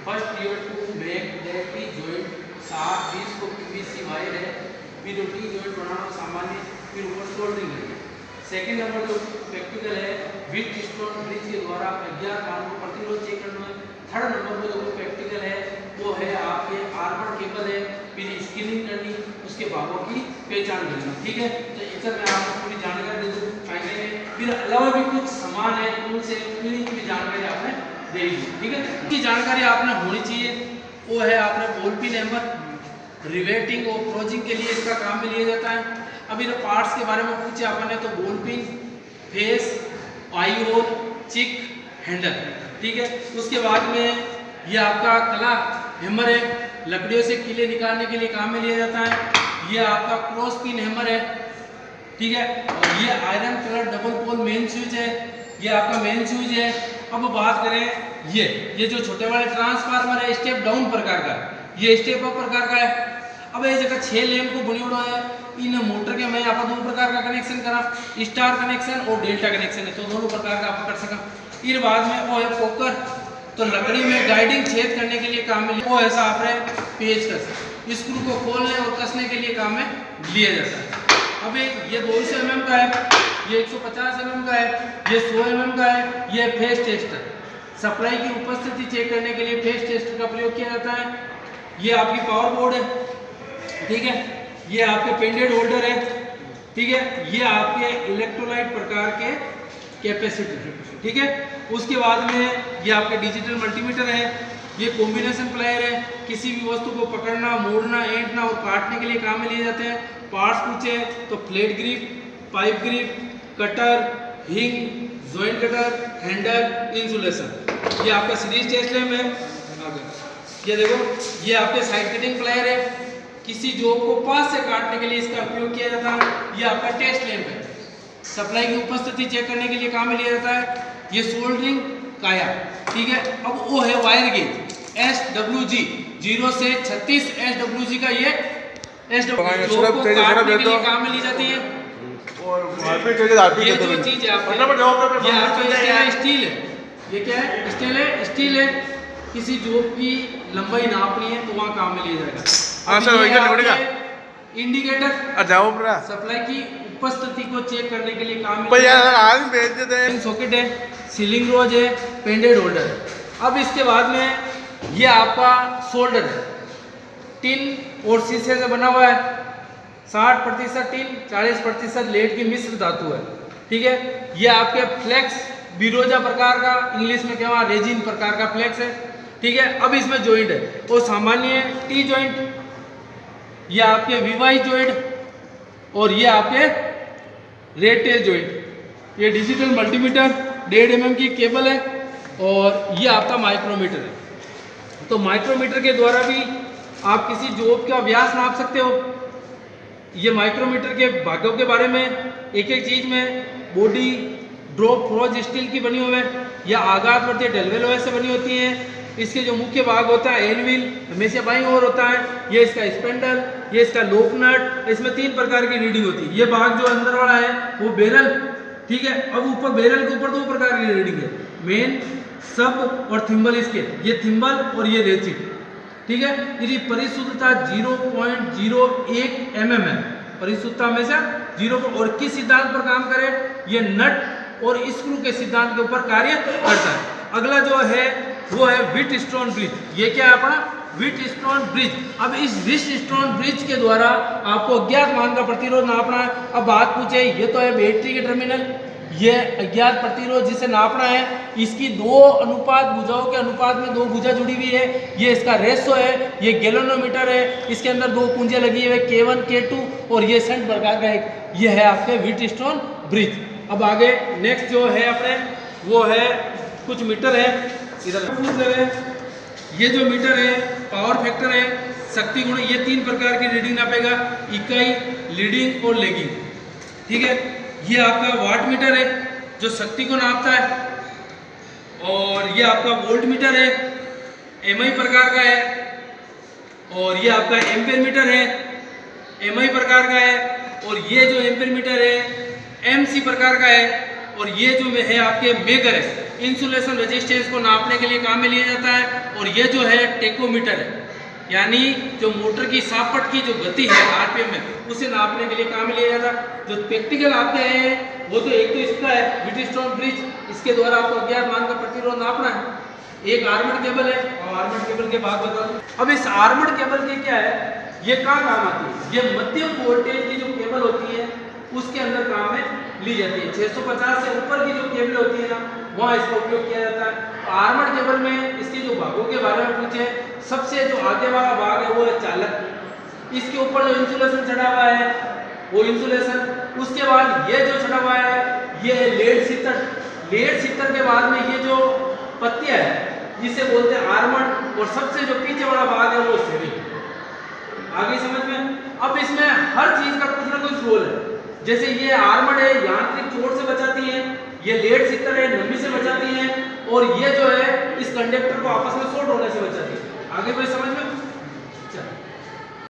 First year to make that की joint 7-20 को PVC wire है, फिर टी जॉइंट बनाना सामान्य, फिर ऊपर सोल्डरिंग है। सेकंड नंबर जो प्रैक्टिकल है विथ स्टोन ब्रिज के द्वारा अज्ञात मान को प्रतिरोध चेक करना है। थर्ड नंबर पर जो प्रैक्टिकल है वो है आपके आर्मर केबल है, फिर स्किलिंग करनी, उसके भागों की पहचान करना। ठीक है, तो इस मैं आपको पूरी जानकारी दे दूँ फायदे में, फिर अलावा भी कुछ सामान है उनसे उन्हीं की भी जानकारी आपने दे दी। ठीक है, इसकी जानकारी आपने होनी चाहिए। वो है आपने बॉल पिन हैमर, रिवेटिंग और क्लोजिंग के लिए इसका काम में लिया जाता है। अभी तो पार्ट्स के बारे में पूछे आपने तो बॉल पिन, फेस, आई होल, चिक, हैंडल। ठीक है, उसके बाद में ये आपका कला हैमर है, लकड़ियों से कीले निकालने के लिए काम में लिया जाता है। ये आपका क्रॉस पिन हैमर है। ठीक है, और ये iron colour double pole main switch है, ये आपका मेन स्विच है। अब बात करें ये जो छोटे वाले ट्रांसफार्मर है स्टेप डाउन प्रकार का, ये स्टेप अप प्रकार का है। अब ये जगह 6 लैंप को बनी हुआ है, इन मोटर के मैं यहाँ पर 2 प्रकार का कनेक्शन करा, स्टार कनेक्शन और डेल्टा कनेक्शन है, तो दोनों प्रकार का आप कर सका। फिर बाद में वो है पोकर, तो लकड़ी में गाइडिंग छेद करने के लिए काम में वो ऐसा आपने पेचकस स्क्रू को खोलने और कसने के लिए काम में लिया जाता है। अब ये 200 mm का है, ये 150 mm का है, ये 100 mm का है। ये फेस टेस्टर, सप्लाई की उपस्थिति चेक करने के लिए फेस टेस्टर का प्रयोग किया जाता है। ये आपकी पावर बोर्ड है। ठीक है, ये आपके पेंडेड होल्डर है। ठीक है, ये आपके इलेक्ट्रोलाइट प्रकार के कैपेसिटर। ठीक है, उसके बाद में ये आपके डिजिटल मल्टीमीटर है, ये कॉम्बिनेशन प्लेयर है, किसी भी वस्तु को पकड़ना, मोड़ना, ऐंठना और काटने के लिए काम में लिए जाते हैं। पार्ट्स पूछे तो flat grip, pipe grip, cutter, हिंग, जॉइंट कटर, हैंडल, इंसुलेशन। ये आपका सीरीज टेस्ट लैम्प है। ये देखो, ये आपके साइड कटिंग प्लेयर है, किसी जॉब को पास से काटने के लिए इसका उपयोग किया जाता है। ये आपका टेस्ट लैम्प है, सप्लाई की उपस्थिति चेक करने के लिए काम में लिया जाता है। ये सोल्डरिंग काया। ठीक है, अब वो है वायर गेज SWG 0 से 36 SWG का, ये SWG को काटने के लिए काम में ली जाती है। और ये जो चीज है आपके स्टील है, ये क्या है? स्टील है। स्टील है, किसी जॉब की लंबाई नापनी है तो वहाँ काम में लिया जाएगा। इंडिकेटर सप्लाई की उपस्थिति को चेक करने के लिए काम में लिया। सॉकेट है, सीलिंग रोज है, पेंडेड होल्डर है। अब इसके बाद में ये आपका सोल्डर है, टिन और शीशे से बना हुआ है, 60% टिन 40% लेड की मिश्र धातु है। ठीक है, ये आपके फ्लेक्स बिरोजा प्रकार का, इंग्लिश में क्या रेजिन प्रकार का फ्लेक्स है। ठीक है, अब इसमें जॉइंट है, वो सामान्य टी जॉइंट, ये आपके वीवाई जॉइंट और ये आपके रेड टेल जॉइंट। ये डिजिटल मल्टीमीटर 1.5 mm की केबल है और ये आपका माइक्रोमीटर है। तो माइक्रोमीटर के द्वारा भी आप किसी जॉब का व्यास नाप सकते हो। ये माइक्रोमीटर के भागों के बारे में एक एक चीज में, बॉडी ड्रॉप फ्रोज स्टील की बनी हुई है या आघातवर्ती ढलवे लोहे से बनी होती है। इसके जो मुख्य भाग होता है एनविल हमेशा बाईं ओर होता है, ये इसका स्पेंडल, ये इसका लोक नट। इसमें 3 प्रकार की रीडिंग होती है। ये भाग जो अंदर वाला है वो बेरल। ठीक है, अब ऊपर बेरल के ऊपर 2 प्रकार की रीडिंग है, मेन, सब और थिम्बल। इसके ये थिम्बल और ये रेचिट। ठीक है, यदि परिशुद्धता 0.01 mm है, परिशुद्धता हमेशा 0 पर, और किस सिद्धांत पर काम करे? ये नट और स्क्रू के सिद्धांत के ऊपर कार्य करता है। अगला जो है वो है व्हीटस्टोन ब्रिज। ये क्या है अपना? Wheatstone bridge. अब इस व्हीटस्टोन ब्रिज के द्वारा आपको अज्ञात मान का प्रतिरोध नापना है। अब बात पूछे, ये तो है बैटरी के टर्मिनल, ये अज्ञात प्रतिरोध जिसे नापना है, इसकी 2 अनुपात भुजाओं के अनुपात में 2 भुजा जुड़ी हुई है, ये इसका रेशो है। ये गैल्वेनोमीटर है, इसके अंदर 2 कुंजियां लगी हुई है, K1 K2 और ये शंट प्रकार का एक, ये है आपके व्हीटस्टोन ब्रिज। अब आगे नेक्स्ट जो है अपने वो है कुछ मीटर है, इधर पूछ रहे हैं। ये जो मीटर है पावर फैक्टर है, शक्ति गुण, ये 3 प्रकार की रीडिंग नापेगा, इकाई, लीडिंग और लेगिंग। ठीक है, ये आपका वाट मीटर है जो शक्ति को नापता है, और ये आपका वोल्ट मीटर है, एमआई प्रकार का है, और ये आपका एम्पेयर मीटर है, एमआई प्रकार का है, और ये जो एम्पेयर मीटर है एमसी प्रकार का है। और ये जो है आपके मेगर है, इंसुलेशन रेजिस्टेंस को नापने के लिए काम में लिया जाता है। और ये जो है टेकोमीटर है, यानी जो मोटर की सापट की जो गति है आरपीएम में, उसे नापने के लिए काम में लिया जाता है। जो प्रैक्टिकल आपके हैं वो तो एक तो इसका है व्हीटस्टोन ब्रिज, इसके द्वारा आपको अज्ञात मान का प्रतिरोध नापना है। एक आर्मर्ड केबल है, और आर्मर्ड केबल के भाग बता दूं। अब इस आर्मर्ड केबल की क्या है, ये कहाँ काम आती है, ये मध्यम वोल्टेज की जो केबल होती है उसके अंदर काम में ली जाती है। 650 से ऊपर की जो केबल होती है ना, वहाँ इसका उपयोग किया जाता है। तो आर्मर्ड केबल में इसके जो भागों के बारे में पूछे, सबसे जो आगे वाला भाग है वो है चालक। इसके ऊपर जो इंसुलेशन चढ़ा हुआ है वो इंसुलेशन, उसके बाद ये जो चढ़ा हुआ है ये है लेड सीतर। लेड सीतर के बाद में ये जो पत्तियां है जिसे बोलते हैं आर्मर्ड, और सबसे जो पीछे वाला भाग है वो सेविंग। आगे समझ में। अब इसमें हर चीज का कुछ ना कुछ रोल है। जैसे ये आर्मर्ड है, यांत्रिक चोट से बचाती है, ये लेड सीतर है, नमी से बचाती है, और ये जो है इस कंडक्टर को आपस में सोल्ड